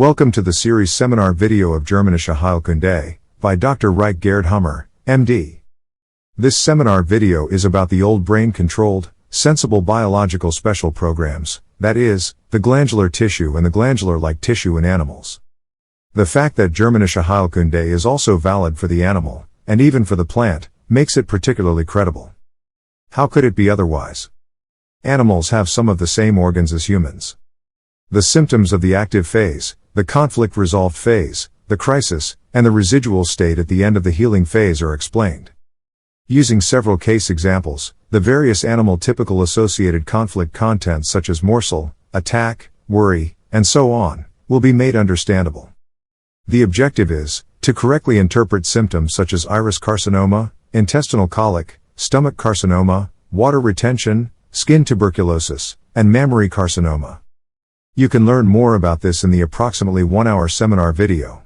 Welcome to the series seminar video of Germanische Heilkunde, by Dr. Hamer, MD. This seminar video is about the old brain-controlled, sensible biological special programs, that is, the glandular tissue and the glandular-like tissue in animals. The fact that Germanische Heilkunde is also valid for the animal, and even for the plant, makes it particularly credible. How could it be otherwise? Animals have some of the same organs as humans. The symptoms of the active phase, the conflict-resolved phase, the crisis, and the residual state at the end of the healing phase are explained. Using several case examples, the various animal typical associated conflict contents such as morsel, attack, worry, and so on, will be made understandable. The objective is to correctly interpret symptoms such as iris carcinoma, intestinal colic, stomach carcinoma, water retention, skin tuberculosis, and mammary carcinoma. You can learn more about this in the approximately 1-hour seminar video.